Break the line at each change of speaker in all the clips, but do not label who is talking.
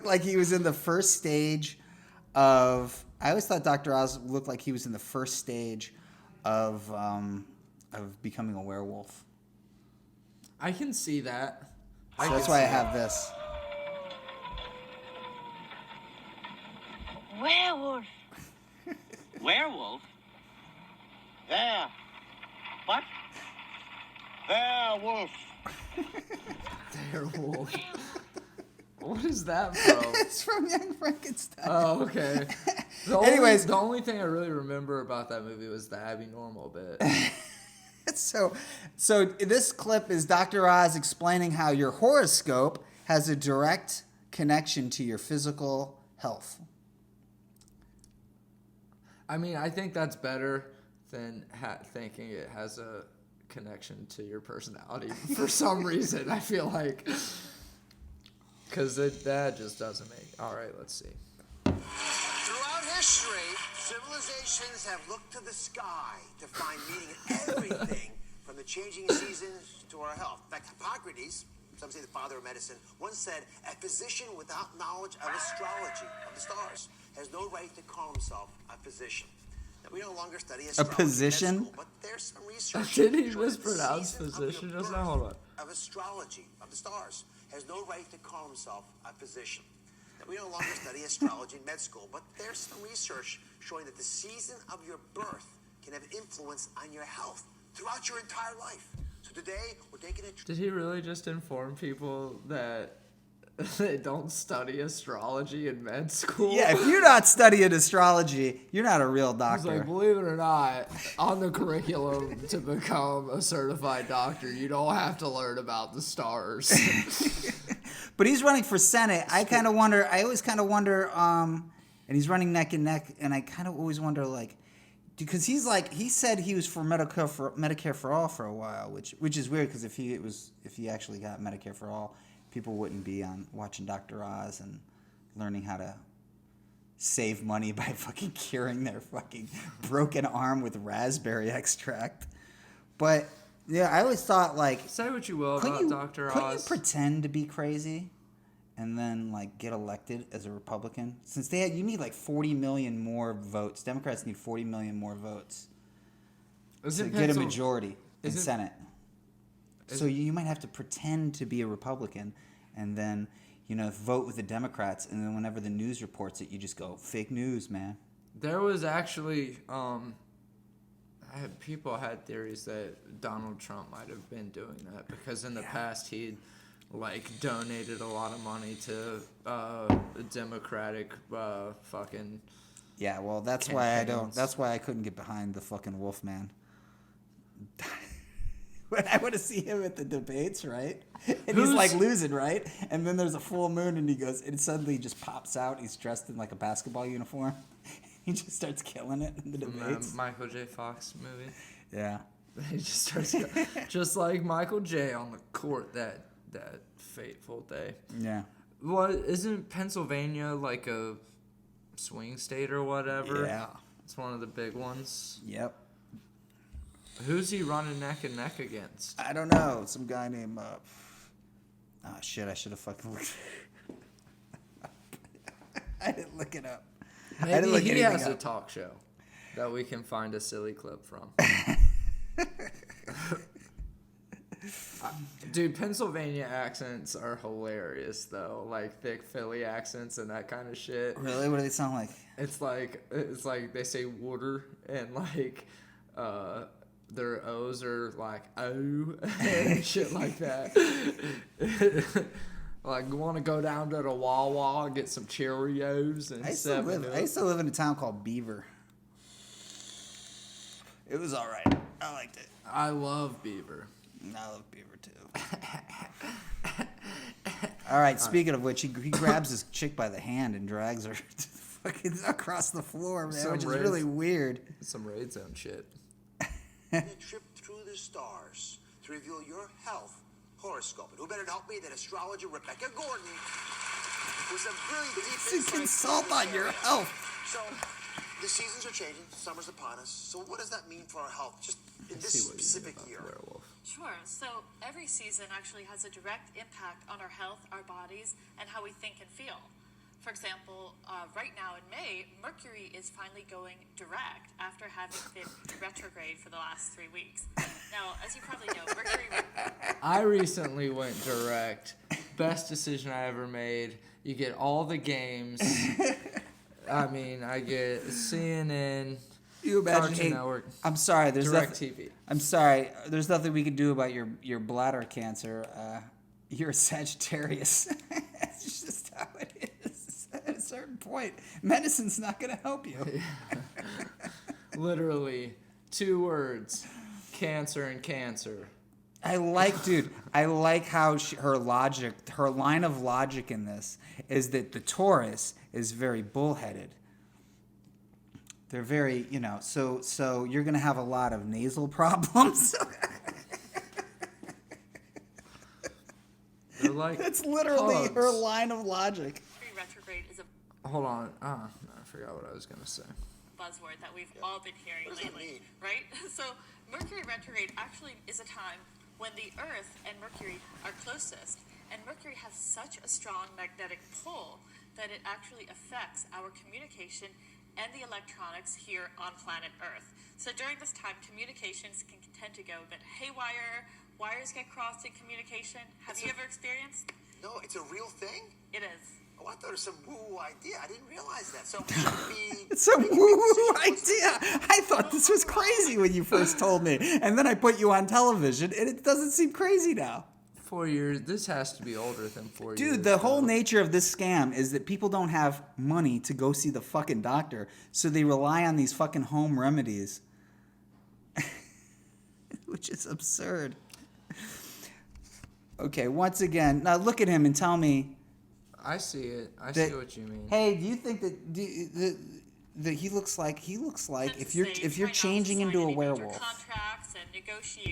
Like he was in the first stage of. I always thought Dr. Oz looked like he was in the first stage of becoming a werewolf.
I can see that.
So that's why I have this.
Werewolf.
Werewolf? There. What? Werewolf.
Werewolf. What is that from?
It's from Young Frankenstein.
Oh, okay.
Anyways,
the only thing I really remember about that movie was the Abby Normal bit.
So this clip is Dr. Oz explaining how your horoscope has a direct connection to your physical health.
I mean, I think that's better than thinking it has a connection to your personality. For some reason, I feel like. Because that just doesn't make... All right, let's see.
Throughout history, civilizations have looked to the sky to find meaning in everything from the changing seasons to our health. In fact, Hippocrates, some say the father of medicine, once said, a physician without knowledge of astrology, of the stars, has no right to call himself a physician. Now, we no longer study astrology.
A position?
School, but there's some research.
Did he
showing that the
mispronounce
season of
physician
your
just now?
birth
Hold on.
of astrology, of the stars, has no right to call himself a physician. Now, we no longer study astrology in med school, but there's some research showing that the season of your birth can have influence on your health throughout your entire life. So today, we're taking a...
Did he really just inform people that they don't study astrology in med school?
Yeah, if you're not studying astrology, you're not a real
He's
doctor.
like, believe it or not, on the curriculum to become a certified doctor, you don't have to learn about the stars.
But he's running for Senate. I always kind of wonder, and he's running neck and neck, and I kind of always wonder, like, because he said he was for Medicare for all for a while, which is weird because if he actually got Medicare for all, people wouldn't be on watching Dr. Oz and learning how to save money by fucking curing their fucking broken arm with raspberry extract. But yeah, I always thought, like,
say what you will about Dr. Oz.
Couldn't you pretend to be crazy and then, like, get elected as a Republican? Since you need like 40 million more votes. Democrats need 40 million more votes to get a majority in Senate. So you might have to pretend to be a Republican and then, vote with the Democrats. And then whenever the news reports it, you just go, fake news, man.
There was actually, people had theories that Donald Trump might have been doing that because in the past he'd, like, donated a lot of money to Democratic fucking...
Yeah, well, that's
campaigns.
why I couldn't get behind the fucking Wolfman. When I want to see him at the debates, right? And he's like losing, right? And then there's a full moon and it suddenly just pops out. He's dressed in like a basketball uniform. He just starts killing it in the debates.
Michael J. Fox movie.
Yeah.
He just starts just like Michael J. on the court that fateful day.
Yeah.
Well, isn't Pennsylvania like a swing state or whatever?
Yeah.
It's one of the big ones.
Yep.
Who's he running neck and neck against?
I don't know. Some guy named... shit, I should have fucking looked... I didn't look it up.
Maybe he has a talk show that we can find a silly clip from. Dude, Pennsylvania accents are hilarious, though. Like, thick Philly accents and that kind of shit.
Really? What do they sound like?
It's like they say water and, like, their O's are like, oh, and shit like that. Like, want to go down to the Wawa and get some Cheerios and
I used to live in a town called Beaver. It was all right. I liked it.
I love Beaver.
I love Beaver, too. All right, speaking of which, he grabs his chick by the hand and drags her fucking across the floor, man, which is really weird.
Some Raid Zone shit.
A trip through the stars to reveal your health horoscope. And who better to help me than astrologer Rebecca Gordon, who's a really deep insight.
Consult on your health.
So, the seasons are changing. Summer's upon us. So, what does that mean for our health, just in this specific year?
Sure. So, every season actually has a direct impact on our health, our bodies, and how we think and feel.
For example, right now in May, Mercury is finally going direct after having been retrograde for the last 3 weeks. Now, as you probably know, Mercury...
I recently went direct. Best decision I ever made. You get all the games. I mean, I get CNN,
You imagine?
Cartoon
Hey,
Network,
I'm sorry. There's
Direct
nothing.
TV.
I'm sorry. There's nothing we can do about your bladder cancer. You're a Sagittarius. It's just how it is. At a certain point, medicine's not going to help you.
Literally, 2 words: cancer and cancer.
I like how her line of logic in this is that the Taurus is very bullheaded. They're very, so you're going to have a lot of nasal problems.
They're like
It's literally
hugs.
her line of logic.
Mercury retrograde is a
Hold on. I forgot what I was gonna say.
buzzword that we've all been hearing
What does that
lately,
mean?
right? So Mercury retrograde actually is a time when the Earth and Mercury are closest, and Mercury has such a strong magnetic pull that it actually affects our communication and the electronics here on planet Earth. So during this time, communications can tend to go a bit haywire, wires get crossed in communication. Have you ever experienced?
No, it's a real thing?
It is.
Oh, I thought it was some woo idea. I didn't realize that. So should we...
It's a woo idea. I thought this was crazy when you first told me. And then I put you on television, and it doesn't seem crazy now.
4 years. This has to be older than 4 years.
Dude, the whole
though.
nature of this scam is that people don't have money to go see the fucking doctor, so they rely on these fucking home remedies. Which is absurd. Okay, once again, now look at him and tell me.
I see it. I
that-
see what you mean.
Hey, do you think that he looks like if you're changing into a werewolf?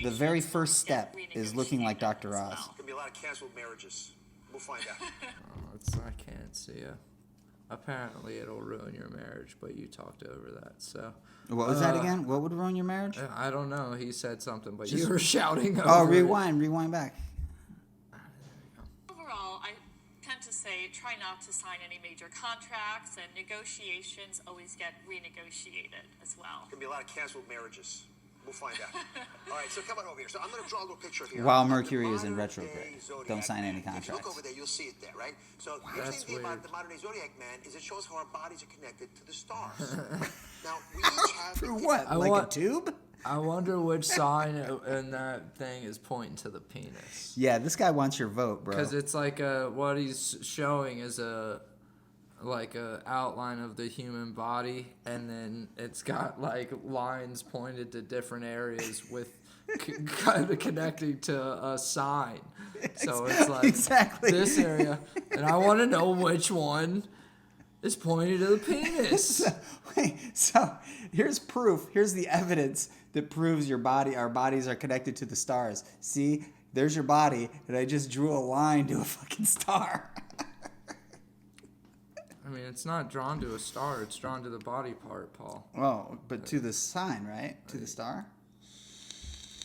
The very first step is looking like Dr. Oz.
There's gonna be a lot of canceled marriages. We'll find out.
I can't see it. Apparently, it'll ruin your marriage, but you talked over that. So.
What was that again? What would ruin your marriage?
I don't know. He said something, but you were shouting over
Oh,
it.
rewind back.
Overall, I tend to say try not to sign any major contracts, and negotiations always get renegotiated as well.
There's gonna be a lot of canceled marriages. We'll find out. All right, so come on over here. So I'm going to draw a little picture here.
While
of the
Mercury is in
modern-day
retrograde.
Zodiac
Don't sign any
man. If you look
contracts.
over there, you'll see it there, right? So the
That's
interesting thing about
weird.
the modern-day Zodiac man is it shows how our bodies are connected to the stars. Now, we each have...
Through what?
I
Like
want-
a tube?
I wonder which sign in that thing is pointing to the penis.
Yeah, this guy wants your vote, bro.
Because it's like what he's showing is a outline of the human body, and then it's got like lines pointed to different areas with kind of connecting to a sign. So it's like
Exactly.
this area, and I want to know which one is pointing to the penis.
So here's proof. Here's the evidence that proves our bodies are connected to the stars. See, there's your body, and I just drew a line to a fucking star.
I mean, it's not drawn to a star; it's drawn to the body part, Paul.
Oh, but to the sign, right? To the star?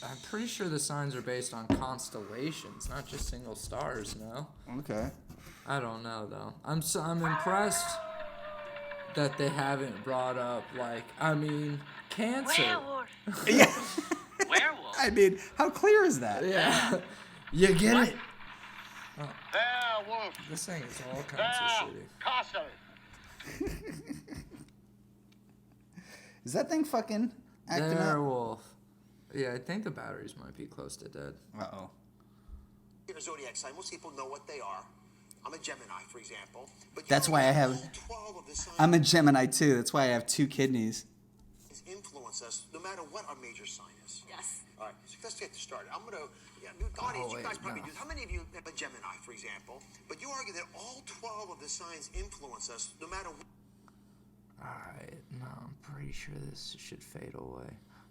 I'm pretty sure the signs are based on constellations, not just single stars. No,
Okay.
I don't know though. I'm impressed that they haven't brought up cancer.
Werewolf.
Yeah.
Werewolf.
I mean, how clear is that?
Yeah, you get
What?
it.
Werewolf.
This thing is all kinds of shitty.
Castle.
Is that thing fucking acting up?
Werewolf. Yeah, I think the batteries might be close to dead.
Uh-oh.
a zodiac sign. Most people know what they are. I'm a Gemini, for example. But
That's why I have...
all 12 of the signs
I'm a Gemini, too. That's why I have 2 kidneys.
influence us, no matter what our major sign is.
Yes.
All right, so let's get started. I'm going to... audience, you
wait,
guys probably
no.
do. How many of you have a Gemini, for example? But you argue that all 12 of the signs influence us, no matter what.
Alright, no, I'm pretty sure this should fade away.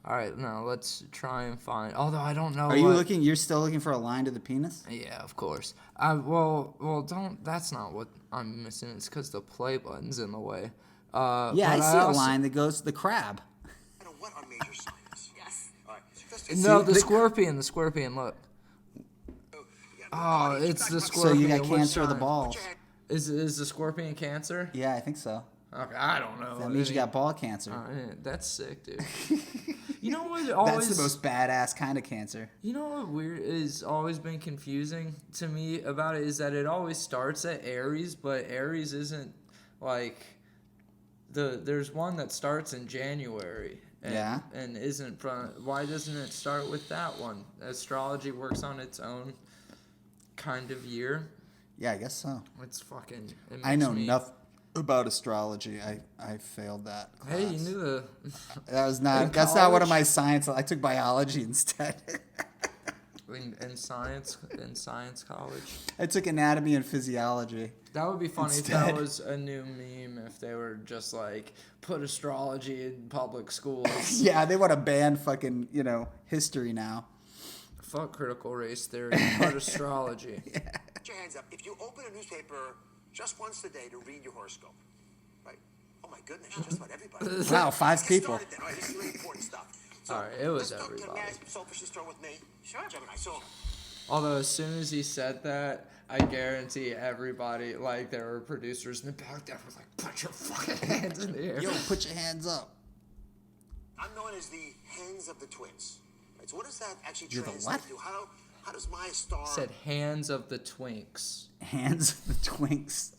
Alright, no, let's try and find... Although I don't know
Are you looking... You're still looking for a line to the penis?
Yeah, of course. Well, don't... That's not what I'm missing. It's because the play button's in the way.
Yeah, I
but
see a
also-
line that goes to the crab.
No matter what our major sign is.
Yes.
All right, so let's get
No,
See,
the
the-
scorpion, look.
yeah,
Oh,
audience, you
it's
guys
the
probably-
So you got
Scorpion, which
cancer of the
sign?
balls.
Is the scorpion Cancer?
Yeah, I think so.
Okay, I don't know.
That means you got ball cancer.
That's sick, dude. You know what?
That's the most badass kind of cancer.
You know what weird is always been confusing to me about it is that it always starts at Aries, but Aries isn't like there's one that starts in January. And isn't from. Why doesn't it start with that one? Astrology works on its own kind of year.
Yeah, I guess so.
It's fucking.
I know nothing about astrology. I failed that class.
Hey, you knew the.
That's not one of my science. I took biology instead.
in science college.
I took anatomy and physiology.
That would be funny
instead.
if that was a new meme. If they were just like put astrology in public schools.
Yeah, they want to ban fucking history now.
Fuck critical race theory. Put astrology.
Yeah.
Put your hands up. If you open a newspaper just once a day to read your horoscope, right? Oh my goodness, just about everybody.
Wow, 5
Let's get
people.
started then. All right, this is really important stuff. So,
All right, it was
let's
everybody.
May I selfishly start with me?
Sure.
Gemini. So,
Although as soon as he said that, I guarantee everybody, like there were producers in the back that were like, "Put your fucking hands in the air."
Yo, put your hands up.
I'm known as the hands of the twins. Right, so what does that actually
You're the
translate
what?
to? How does my star
Said hands of the twinks.
Hands of the twinks.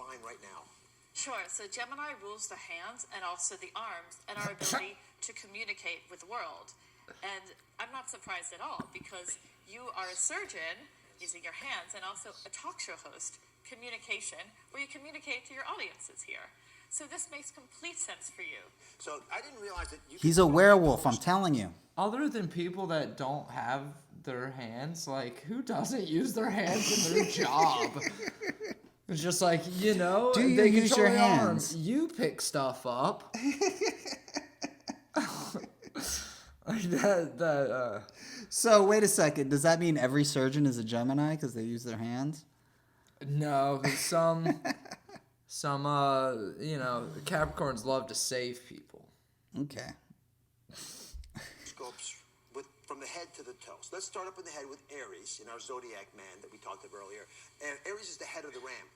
align right now?
Sure. So Gemini rules the hands and also the arms and our ability to communicate with the world. And I'm not surprised at all because you are a surgeon using your hands and also a talk show host, communication, where you communicate to your audiences here. So this makes complete sense for you.
So I didn't realize that you.
He's a werewolf, I'm telling you.
Other than people that don't have their hands, like who doesn't use their hands in their job? It's just like,
Do you
they
use
control
your
the
hands?
arms. You pick stuff up. Like that.
So, wait a second. Does that mean every surgeon is a Gemini because they use their hands?
No, some Capricorns love to save people.
Okay.
Scopes from the head to the toes. Let's start up in the head with Aries in our zodiac man that we talked of earlier. And Aries is the head of the ram.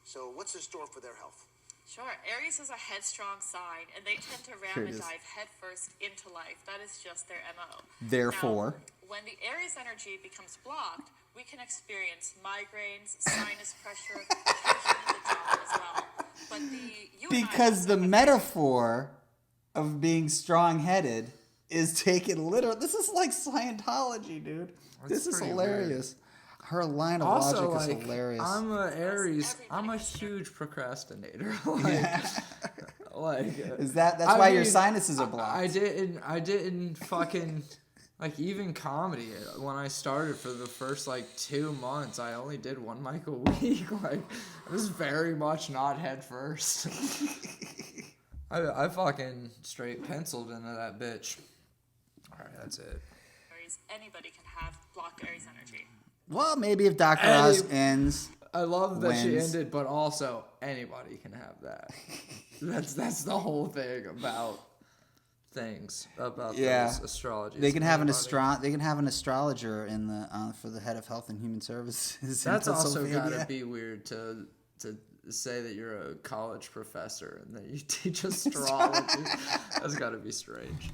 So what's in store for their health?
Sure. Aries is a headstrong sign, and they tend to ram
Sure it
and
is.
dive headfirst into life. That is just their MO.
Therefore.
Now, when the Aries energy becomes blocked, we can experience migraines, sinus pressure, tension in the jaw as well. But
Because the metaphor of being strong-headed is taken literal. This is like Scientology, dude. This is
pretty
hilarious. Her line of
Also,
logic is
like,
hilarious.
I'm a Aries. I'm a huge procrastinator.
That's why your sinuses are blocked?
I didn't fucking like even comedy. When I started for the first 2 months, I only did 1 mic a week. Like it was very much not head first. I fucking straight penciled into that bitch. All right, that's it.
Aries, anybody can have blocked Aries energy.
Well, maybe if Dr. Oz ends.
I love that she
wins.
ended, but also anybody can have that. That's the whole thing about things about those astrology.
They can have an astrologer in the for the head of health and human services.
That's
in
also
Pennsylvania.
gotta be weird to say that you're a college professor and that you teach astrology. That's gotta be strange.